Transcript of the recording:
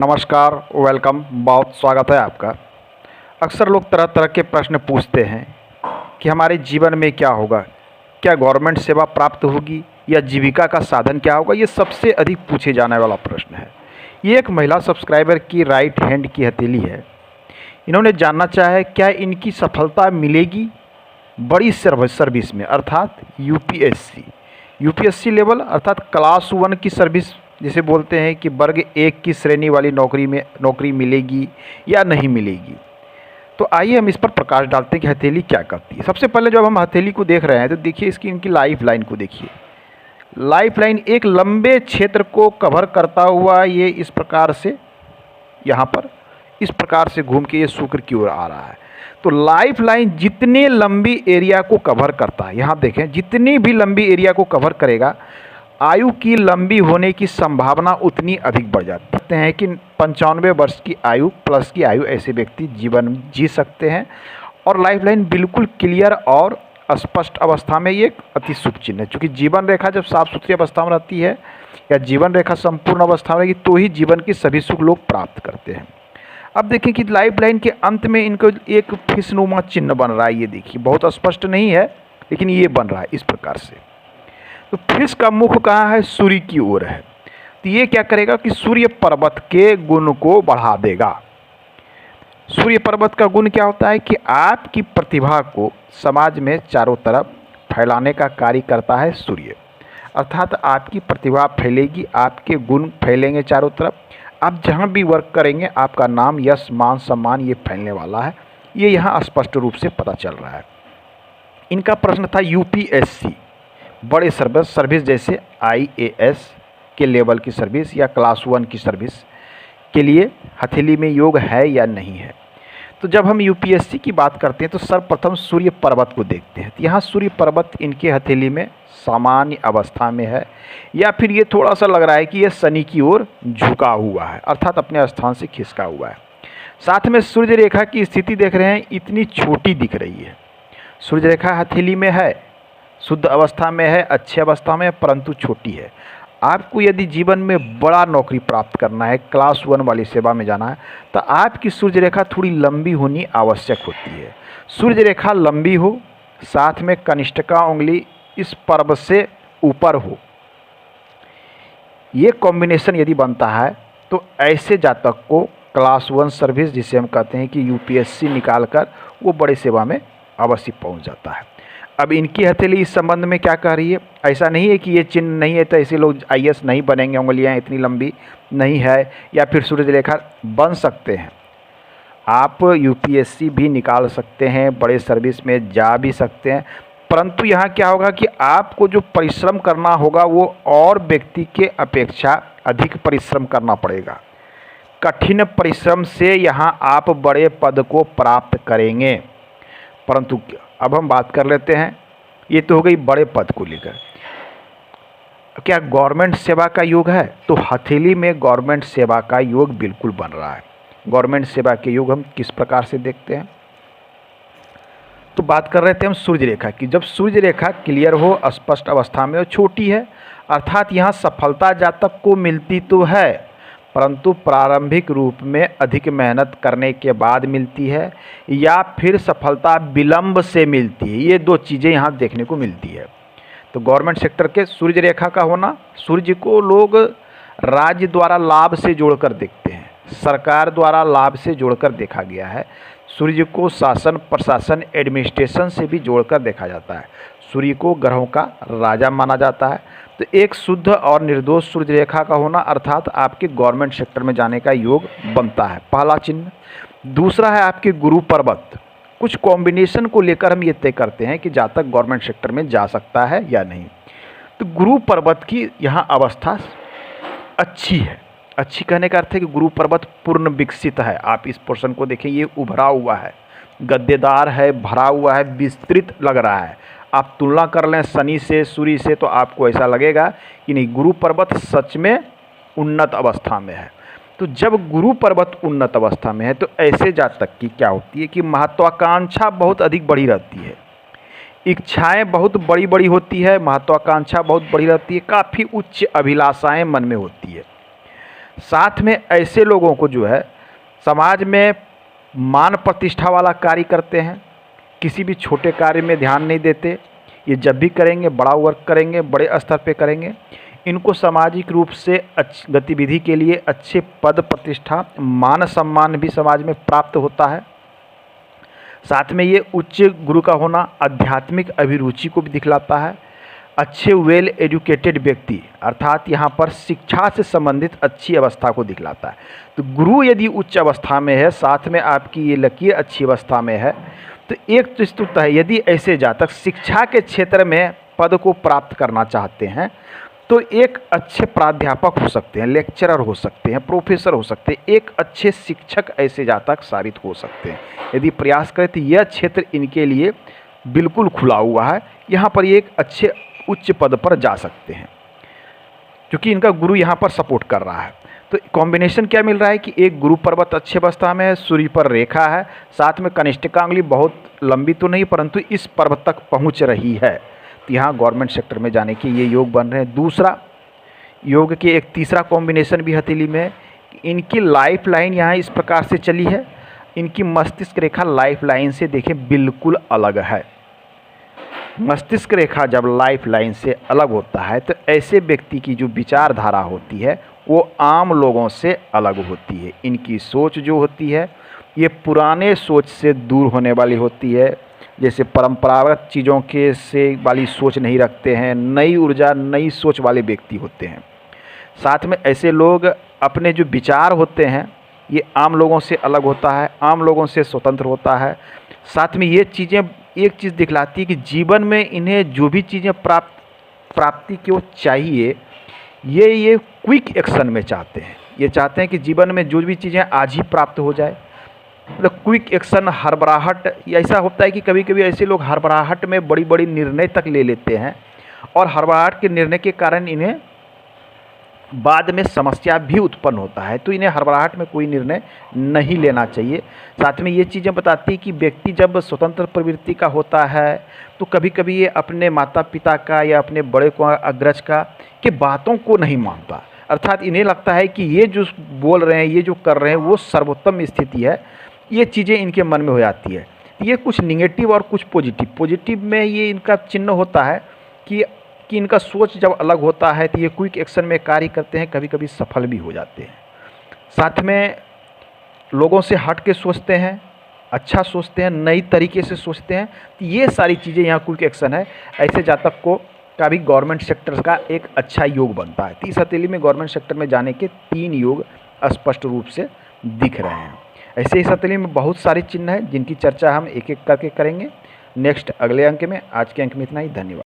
नमस्कार, वेलकम। बहुत स्वागत है आपका। अक्सर लोग तरह तरह के प्रश्न पूछते हैं कि हमारे जीवन में क्या होगा, क्या गवर्नमेंट सेवा प्राप्त होगी या जीविका का साधन क्या होगा। ये सबसे अधिक पूछे जाने वाला प्रश्न है। ये एक महिला सब्सक्राइबर की राइट हैंड की हथेली है। इन्होंने जानना चाहा है क्या इनकी सफलता मिलेगी बड़ी सर्विस में, अर्थात यूपीएससी लेवल अर्थात क्लास 1 की सर्विस जिसे बोलते हैं कि वर्ग 1 की श्रेणी वाली नौकरी मिलेगी या नहीं मिलेगी। तो आइए हम इस पर प्रकाश डालते हैं कि हथेली क्या करती है। सबसे पहले जब हम हथेली को देख रहे हैं तो देखिए इनकी लाइफ लाइन को देखिए। लाइफ लाइन एक लंबे क्षेत्र को कवर करता हुआ ये इस प्रकार से यहाँ पर इस प्रकार से घूम के ये शुक्र की ओर आ रहा है। तो लाइफ लाइन जितने लंबी एरिया को कवर करता है, यहाँ देखें जितनी भी लंबी एरिया को कवर करेगा आयु की लंबी होने की संभावना उतनी अधिक बढ़ जाती है कि 95 वर्ष की आयु प्लस की आयु ऐसे व्यक्ति जीवन जी सकते हैं। और लाइफ लाइन बिल्कुल क्लियर और स्पष्ट अवस्था में ये अति शुभ चिन्ह है, क्योंकि जीवन रेखा जब साफ सुथरी अवस्था में रहती है या जीवन रेखा संपूर्ण अवस्था में रहेगी तो ही जीवन की सभी सुख लोग प्राप्त करते हैं। अब देखें कि लाइफ लाइन के अंत में इनको एक फिशनुमा चिन्ह बन रहा है। ये देखिए बहुत स्पष्ट नहीं है लेकिन ये बन रहा है इस प्रकार से। तो फिश का मुख कहाँ है, सूर्य की ओर है। तो ये क्या करेगा कि सूर्य पर्वत के गुण को बढ़ा देगा। सूर्य पर्वत का गुण क्या होता है कि आपकी प्रतिभा को समाज में चारों तरफ फैलाने का कार्य करता है सूर्य। अर्थात आपकी प्रतिभा फैलेगी, आपके गुण फैलेंगे चारों तरफ। आप जहाँ भी वर्क करेंगे आपका नाम, यश, मान, सम्मान ये फैलने वाला है। ये यहाँ स्पष्ट रूप से पता चल रहा है। इनका प्रश्न था यूपीएससी बड़े सर्विस जैसे आईएएस के लेवल की सर्विस या क्लास 1 की सर्विस के लिए हथेली में योग है या नहीं है। तो जब हम यूपीएससी की बात करते हैं तो सर्वप्रथम सूर्य पर्वत को देखते हैं। तो यहाँ सूर्य पर्वत इनके हथेली में सामान्य अवस्था में है या फिर ये थोड़ा सा लग रहा है कि ये शनि की ओर झुका हुआ है, अर्थात अपने स्थान से खिसका हुआ है। साथ में सूर्य रेखा की स्थिति देख रहे हैं, इतनी छोटी दिख रही है। सूर्य रेखा हथेली में है, शुद्ध अवस्था में है, अच्छी अवस्था में है, परंतु छोटी है। आपको यदि जीवन में बड़ा नौकरी प्राप्त करना है, क्लास 1 वाली सेवा में जाना है, तो आपकी सूर्य रेखा थोड़ी लंबी होनी आवश्यक होती है। सूर्य रेखा लंबी हो, साथ में कनिष्ठिका उंगली इस पर्व से ऊपर हो, ये कॉम्बिनेशन यदि बनता है तो ऐसे जातक को क्लास 1 सर्विस जिसे हम कहते हैं कि यूपीएससी निकाल कर वो बड़े सेवा में अवश्य पहुंच जाता है। अब इनकी हथेली इस संबंध में क्या कह रही है। ऐसा नहीं है कि ये चिन्ह नहीं है तो ऐसे लोग आईएएस नहीं बनेंगे, उंगलियां इतनी लंबी नहीं है, या फिर सूर्य रेखा बन सकते हैं। आप यूपीएससी भी निकाल सकते हैं, बड़े सर्विस में जा भी सकते हैं, परंतु यहाँ क्या होगा कि आपको जो परिश्रम करना होगा वो और व्यक्ति के अपेक्षा अधिक परिश्रम करना पड़ेगा। कठिन परिश्रम से यहाँ आप बड़े पद को प्राप्त करेंगे। परंतु अब हम बात कर लेते हैं, ये तो हो गई बड़े पद को लेकर। क्या गवर्नमेंट सेवा का योग है? तो हथेली में गवर्नमेंट सेवा का योग बिल्कुल बन रहा है। गवर्नमेंट सेवा के योग हम किस प्रकार से देखते हैं, तो बात कर रहे थे हम सूर्य रेखा की। जब सूर्य रेखा क्लियर हो, स्पष्ट अवस्था में हो, छोटी है, अर्थात यहाँ सफलता जातक को मिलती तो है परंतु प्रारंभिक रूप में अधिक मेहनत करने के बाद मिलती है या फिर सफलता विलंब से मिलती है। ये दो चीज़ें यहाँ देखने को मिलती है। तो गवर्नमेंट सेक्टर के सूर्य रेखा का होना, सूर्य को लोग राज्य द्वारा लाभ से जोड़कर देखते हैं, सरकार द्वारा लाभ से जोड़कर देखा गया है। सूर्य को शासन, प्रशासन, एडमिनिस्ट्रेशन से भी जोड़कर देखा जाता है। सूर्य को ग्रहों का राजा माना जाता है। तो एक शुद्ध और निर्दोष सूर्य रेखा का होना अर्थात आपके गवर्नमेंट सेक्टर में जाने का योग बनता है, पहला चिन्ह। दूसरा है आपके गुरु पर्वत। कुछ कॉम्बिनेशन को लेकर हम ये तय करते हैं कि जातक गवर्नमेंट सेक्टर में जा सकता है या नहीं। तो गुरु पर्वत की यहाँ अवस्था अच्छी है। अच्छी कहने का अर्थ है कि गुरु पर्वत पूर्ण विकसित है। आप इस पोर्शन को देखें, ये उभरा हुआ है, गद्देदार है, भरा हुआ है, विस्तृत लग रहा है। आप तुलना कर लें शनि से, सूर्य से, तो आपको ऐसा लगेगा कि नहीं, गुरु पर्वत सच में उन्नत अवस्था में है। तो जब गुरु पर्वत उन्नत अवस्था में है तो ऐसे जातक की क्या होती है कि महत्वाकांक्षा बहुत अधिक बड़ी रहती है, इच्छाएं बहुत बड़ी बड़ी होती है, महत्वाकांक्षा बहुत बड़ी रहती है, काफ़ी उच्च अभिलाषाएं मन में होती है। साथ में ऐसे लोगों को जो है समाज में मान प्रतिष्ठा वाला कार्य करते हैं, किसी भी छोटे कार्य में ध्यान नहीं देते। ये जब भी करेंगे बड़ा वर्क करेंगे, बड़े स्तर पे करेंगे। इनको सामाजिक रूप से अच्छी गतिविधि के लिए अच्छे पद प्रतिष्ठा मान सम्मान भी समाज में प्राप्त होता है। साथ में ये उच्च गुरु का होना आध्यात्मिक अभिरुचि को भी दिखलाता है। अच्छे वेल एजुकेटेड व्यक्ति अर्थात यहाँ पर शिक्षा से संबंधित अच्छी अवस्था को दिखलाता है। तो गुरु यदि उच्च अवस्था में है, साथ में आपकी ये लकीर अच्छी अवस्था में है, तो एक तो स्तुत है। यदि ऐसे जातक शिक्षा के क्षेत्र में पद को प्राप्त करना चाहते हैं तो एक अच्छे प्राध्यापक हो सकते हैं, लेक्चरर हो सकते हैं, प्रोफेसर हो सकते हैं, एक अच्छे शिक्षक ऐसे जातक साबित हो सकते हैं। यदि प्रयास करें तो यह क्षेत्र इनके लिए बिल्कुल खुला हुआ है। यहाँ पर ये एक अच्छे उच्च पद पर जा सकते हैं क्योंकि इनका गुरु यहाँ पर सपोर्ट कर रहा है। तो कॉम्बिनेशन क्या मिल रहा है कि एक गुरु पर्वत अच्छे अवस्था में है, सूर्य पर रेखा है, साथ में कनिष्ठिका अंगुली बहुत लंबी तो नहीं परंतु इस पर्वत तक पहुँच रही है। तो यहाँ गवर्नमेंट सेक्टर में जाने के ये योग बन रहे हैं। दूसरा योग के एक तीसरा कॉम्बिनेशन भी हथेली में है। इनकी लाइफ लाइन यहाँ इस प्रकार से चली है, इनकी मस्तिष्क रेखा लाइफ लाइन से देखें बिल्कुल अलग है। मस्तिष्क रेखा जब लाइफ लाइन से अलग होता है तो ऐसे व्यक्ति की जो विचारधारा होती है वो आम लोगों से अलग होती है। इनकी सोच जो होती है ये पुराने सोच से दूर होने वाली होती है। जैसे परंपरागत चीज़ों के से वाली सोच नहीं रखते हैं, नई ऊर्जा नई सोच वाले व्यक्ति होते हैं। साथ में ऐसे लोग अपने जो विचार होते हैं ये आम लोगों से अलग होता है, आम लोगों से स्वतंत्र होता है। साथ में ये चीज़ें एक चीज़ दिखलाती है कि जीवन में इन्हें जो भी चीज़ें प्राप्ति को चाहिए ये क्विक एक्शन में चाहते हैं। ये चाहते हैं कि जीवन में जो भी चीज़ें आज ही प्राप्त हो जाए, मतलब क्विक एक्शन। हड़बड़ाहट ऐसा होता है कि कभी कभी ऐसे लोग हड़बड़ाहट में बड़ी बड़ी निर्णय तक ले लेते हैं और हड़बड़ाहट के निर्णय के कारण इन्हें बाद में समस्या भी उत्पन्न होता है। तो इन्हें हड़बड़ाहट में कोई निर्णय नहीं लेना चाहिए। साथ में ये चीज़ें बताती है कि व्यक्ति जब स्वतंत्र प्रवृत्ति का होता है तो कभी कभी ये अपने माता पिता का या अपने बड़े को अग्रज का के बातों को नहीं मानता। अर्थात इन्हें लगता है कि ये जो बोल रहे हैं, ये जो कर रहे हैं वो सर्वोत्तम स्थिति है। ये चीज़ें इनके मन में हो जाती है। ये कुछ निगेटिव और कुछ पॉजिटिव। पॉजिटिव में ये इनका चिन्ह होता है कि इनका सोच जब अलग होता है तो ये क्विक एक्शन में कार्य करते हैं, कभी कभी सफल भी हो जाते हैं। साथ में लोगों से हट के सोचते हैं, अच्छा सोचते हैं, नई तरीके से सोचते हैं। तो ये सारी चीज़ें यहाँ क्विक एक्शन है। ऐसे जातक को का भी गवर्नमेंट सेक्टर का एक अच्छा योग बनता है। तो इस हथेली में गवर्नमेंट सेक्टर में जाने के 3 योग स्पष्ट रूप से दिख रहे हैं। ऐसे इस हथेली में बहुत सारे चिन्ह हैं जिनकी चर्चा हम एक एक करके करेंगे नेक्स्ट अगले अंक में। आज के अंक में इतना ही, धन्यवाद।